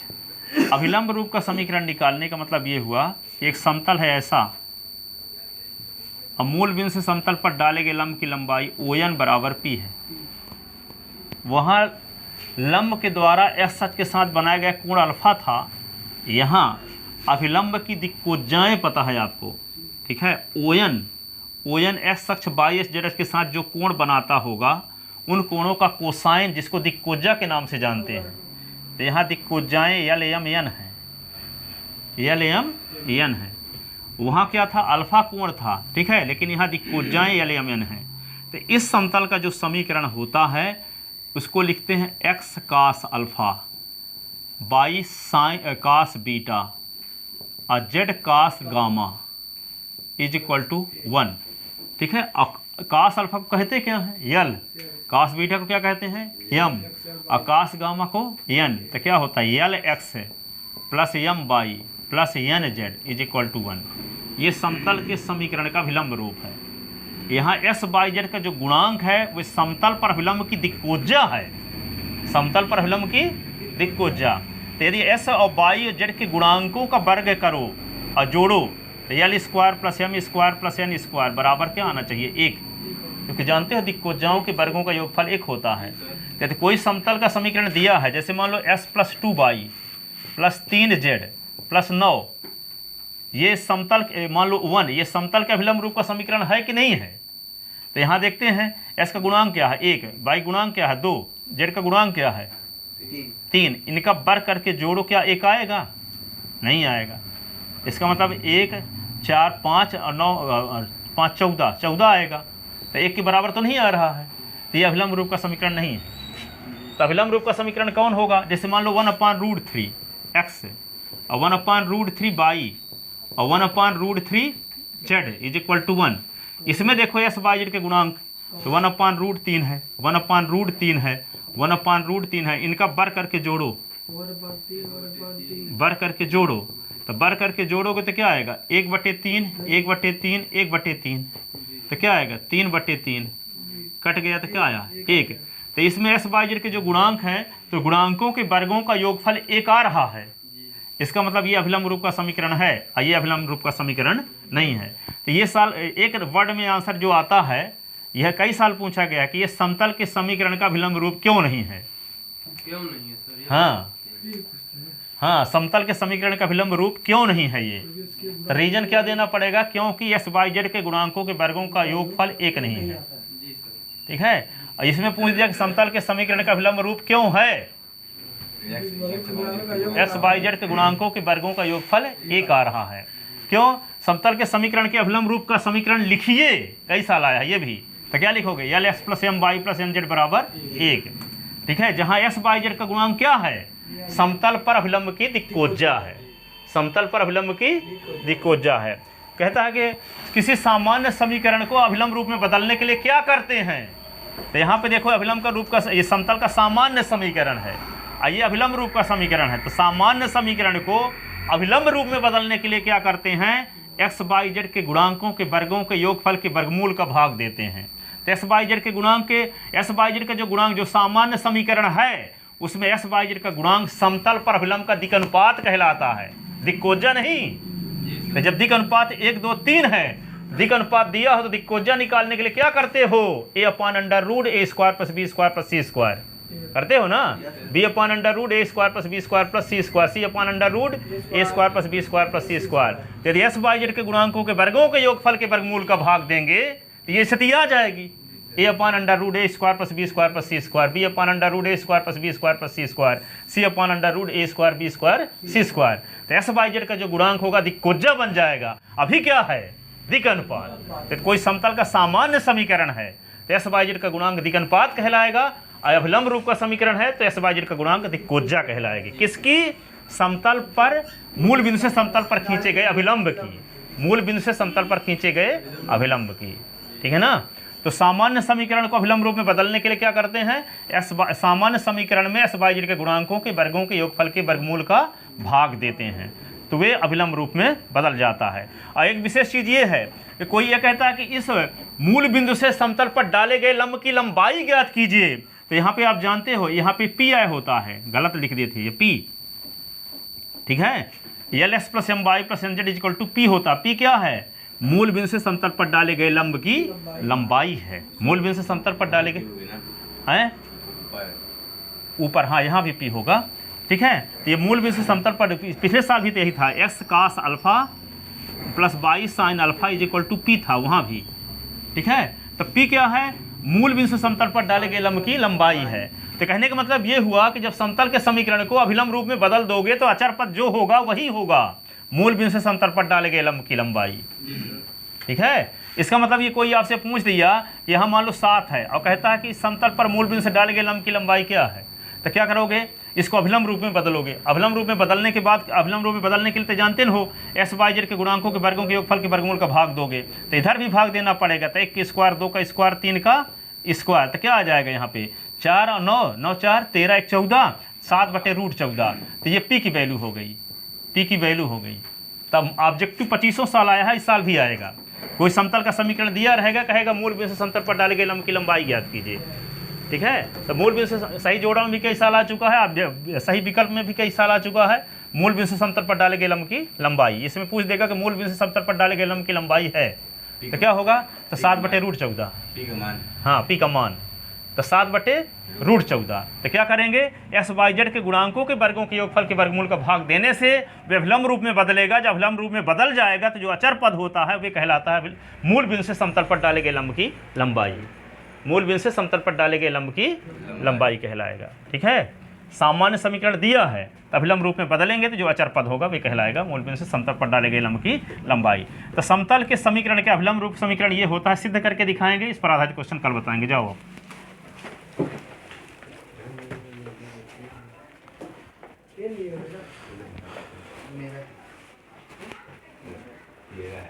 अभिलंब रूप का समीकरण निकालने का मतलब ये हुआ कि एक समतल है ऐसा, अब मूल बिंदु से समतल पर डाले गए लंब की लंबाई ON = P है। वहाँ लंब के द्वारा x अक्ष के साथ बनाया गया कोण अल्फा था। यहाँ अभिलंब की दिक्कोजाएं पता है आपको, ठीक है। ON x अक्ष y z अक्ष के साथ जो कोण बनाता होगा, उन कोणों का कोसाइन, जिसको दिक्कोजा के नाम से जानते हैं। तो यहाँ दिक्कोजाएं LMN है, LMN है। वहाँ क्या था, अल्फा कोण था, ठीक है, लेकिन यहाँ दिक्कोजाएं LMN है। तो इस समतल का जो समीकरण होता है उसको लिखते हैं x cos alpha, y sin cos beta और z cos गामा = 1, ठीक है। cos अल्फा को कहते क्या है L, cos बीटा को क्या कहते हैं M, और cos गामा को N। तो क्या होता है LX + MY + NZ = 1। ये समतल के समीकरण का अभिलंब रूप है। यहाँ SYZ का जो गुणांक है वो समतल पर अभिलंब की दिक्कोजा है, समतल पर अभिलंब की दिक्कोजा। तो यदि S और Y और Z के गुणांकों का वर्ग करो और जोड़ो तो L² + M² + N² बराबर क्या आना चाहिए 1, क्योंकि जानते हो दिक्कोजाओं के वर्गों का योगफल 1 होता है। यदि कोई समतल का समीकरण दिया है, जैसे मान लो S + 2Y + 3Z + 9, ये समतल, मान लो 1, ये समतल के अभिलंब रूप का समीकरण है कि नहीं है। तो यहाँ देखते हैं S का गुणांक क्या है 1, Y गुणांक क्या है 2, Z का गुणांक क्या है 3, इनका वर्ग करके जोड़ो, क्या 1 आएगा? नहीं आएगा। इसका मतलब 1 4 5 और 9 5 14 आएगा। तो 1 के बराबर तो नहीं आ रहा है, तो ये अभिलंब रूप का समीकरण नहीं है। तो अभिलंब रूप का समीकरण कौन होगा, जैसे मान लो 1/√3 x और 1/√3 y और 1/√3 z = 1। इसमें देखो SYZ के गुणांक तो 1/√3 है, 1/√3 है, 1/√3 है, इनका वर्ग करके जोड़ो, वर्ग करके जोड़ो। तो वर्ग करके जोड़ोगे तो क्या आएगा 1/3 1/3 1/3, तो क्या आएगा 3/3, कट गया तो क्या आया 1। तो इसमें SYZ के जो गुणांक हैं तो गुणांकों के वर्गों का योगफल 1 आ रहा है। इसका मतलब ये अभिलंब रूप का समीकरण है और ये अभिलंब रूप का समीकरण नहीं है। तो ये साल एक वर्ड में आंसर जो आता है यह कई साल पूछा गया कि ये समतल के समीकरण का अभिलंब रूप क्यों नहीं है। क्यों नहीं है सर? हाँ हाँ, समतल के समीकरण का अभिलंब रूप क्यों नहीं है ये। तो रीजन क्या देना पड़ेगा, क्योंकि एक्स वाई जेड के गुणांकों के वर्गों का योगफल एक नहीं है। जी सर। ठीक है, और इसमें पूछ दिया कि समतल के समीकरण का अभिलंब रूप क्यों है। एक्स वाई जेड के गुणांकों के वर्गों का योगफल एक आ रहा है। क्यों? समतल के समीकरण के अभिलंब रूप का समीकरण लिखिए, कई साल आया ये भी। तो क्या लिखोगे, l x plus m y plus n z बराबर 1। ठीक है, जहां एक्स वाई जेड का गुणांक क्या है, समतल पर अभिलंब की दिक्कोज्जा है। समतल पर अभिलंब की दिक्कोज्जा है। कहता है कि किसी सामान्य समीकरण को अभिलंब रूप में बदलने के लिए क्या करते हैं। तो यहाँ पे देखो अभिलंब का रूप का, ये समतल का सामान्य समीकरण है, ये अभिलंब रूप का समीकरण है। तो सामान्य समीकरण को अभिलंब रूप में बदलने के लिए क्या करते हैं, एक्स वाई जेड के गुणांकों के वर्गों के योगफल के वर्गमूल का भाग देते हैं। तो एक्स वाई जेड के गुणांक के, एक्स वाई जेड का जो गुणांक जो सामान्य समीकरण है उसमें एक्स वाई जेड का गुणांक समतल पर अभिलंब का दिक् अनुपात कहलाता है, दिक्कोज्जा नहीं। तो जब दिक् अनुपात 1 2 3 है, दिक् अनुपात दिया हो तो दिक्कोज्जा निकालने के लिए क्या करते हो, a upon under root A square plus B square plus C square करते हो ना। b अपॉन अंडर रूट ए square plus B square plus सी square, C upon under root ए square plus B square plus सी square. यदि X Y Z के गुणांकों के वर्गों के योगफल के वर्गमूल का भाग देंगे तो ये स्थिति आ जाएगी, a upon under root A square plus B square plus C square, b upon under root A square plus B square plus C square, c upon under root A square b square c square. तो x Y z का जो गुणांक होगा दिक्कोज्जा बन जाएगा। अभी क्या है, दिक् अनुपात। तो कोई समतल का सामान्य समीकरण है तो एक्स वाई जेड का गुणांक दिक् अनुपात कहलाएगा, और अभिलंब रूप का समीकरण है तो एक्स वाई जेड का गुणांक दिक्कोज्जा कहलाएगी। किसकी, समतल पर, मूल बिंदु से समतल पर खींचे गए अभिलंब की, मूल बिंदु से समतल पर खींचे गए अभिलंब की। ठीक है ना। तो सामान्य समीकरण को अभिलंब रूप में बदलने के लिए क्या करते हैं, सामान्य समीकरण में एक्स वाई जेड के गुणांकों के वर्गों के योगफल के वर्गमूल का भाग देते हैं, तो वे अभिलंब रूप में बदल जाता है। और एक विशेष चीज़ ये है कि कोई ये कहता है कि इस मूल बिंदु से समतल पर डाले गए लंब की लंबाई ज्ञात कीजिए। तो यहाँ पे आप जानते हो, यहाँ पे पी आई होता है, गलत लिख दिए थे ये पी। ठीक है, l x plus m y plus n z equal to p होता। पी क्या है, मूल बिंदु से समतल पर डाले गए लंब की लंबाई है। मूल बिंदु से समतल पर डाले गए हैं ऊपर, हाँ यहाँ भी पी होगा। ठीक है, तो ये मूल बिंदु से समतल पर, पिछले साल भी तो यही था, x cos alpha plus y sine alpha is equal to p था वहाँ भी। ठीक है, तो पी क्या है, मूल बिंदु से समतल पर डाले गए लंब की लंबाई है। तो कहने का मतलब ये हुआ कि जब समतल के समीकरण को अभिलंब रूप में बदल दोगे तो अचर पद जो होगा वही होगा, मूल बिंदु से समतल पर डाले गए लंब की लंबाई। ठीक है, इसका मतलब ये कोई आपसे पूछ दिया कि यहाँ मान लो 7 है और कहता है कि समतल पर मूल बिंदु से डाले गए लंब की लंबाई क्या है, तो क्या करोगे, इसको अभिलंब रूप में बदलोगे। अभिलंब रूप में बदलने के बाद, अभिलंब रूप में बदलने के लिए तो जानते हो एक्स वाई जेड के गुणांकों के वर्गों के योगफल के वर्गमूल का भाग दोगे, तो इधर भी भाग देना पड़ेगा। तो 1 का स्क्वायर, 2 का स्क्वायर, 3 का स्क्वायर, तो क्या आ जाएगा यहाँ पे 4 और 9, 9 4 13 1 14, 7/√14। तो ये पी की वैल्यू हो गई, पी की वैल्यू हो गई। तब ऑब्जेक्टिव 25 साल आया है, इस साल भी आएगा। कोई समतल का समीकरण दिया रहेगा, कहेगा मूल बिंदु से समतल पर डाले गए लंब की लंबाई ज्ञात कीजिए। ठीक है, तो मूल बिंदु से सही जोड़ा में भी कई साल आ चुका है, अब सही विकल्प में भी कई साल आ चुका है। मूल बिंदु से समतल पर डाले गए लंब की लंबाई, इसमें पूछ देगा कि मूल बिंदु से समतल पर डाले गए लंब की लंबाई है, तो क्या होगा, तो 7/√14। पी का मान, हाँ पी का मान, तो 7/√14। तो क्या करेंगे, एक्स वाई जेड के गुणांकों के वर्गों के योगफल के वर्गमूल का भाग देने से वे अभिलंब रूप में बदलेगा। जब अभिलंब रूप में बदल जाएगा तो जो अचर पद होता है वे कहलाता है मूल बिंदु से समतल पर डाले गए लंब की लंबाई। मूल बिंदु से समतल पर डाले गए लंब की लंबाई कहलाएगा। ठीक है, सामान्य समीकरण दिया है तो अभिलंब रूप में बदलेंगे तो जो अचर पद होगा वे कहलाएगा मूल बिंदु से समतल पर डाले गए लंब की लंबाई। तो समतल के समीकरण के अभिलंब रूप समीकरण ये होता है, सिद्ध करके दिखाएंगे। इस पर आधारित क्वेश्चन कल बताएंगे। जाओ ये है।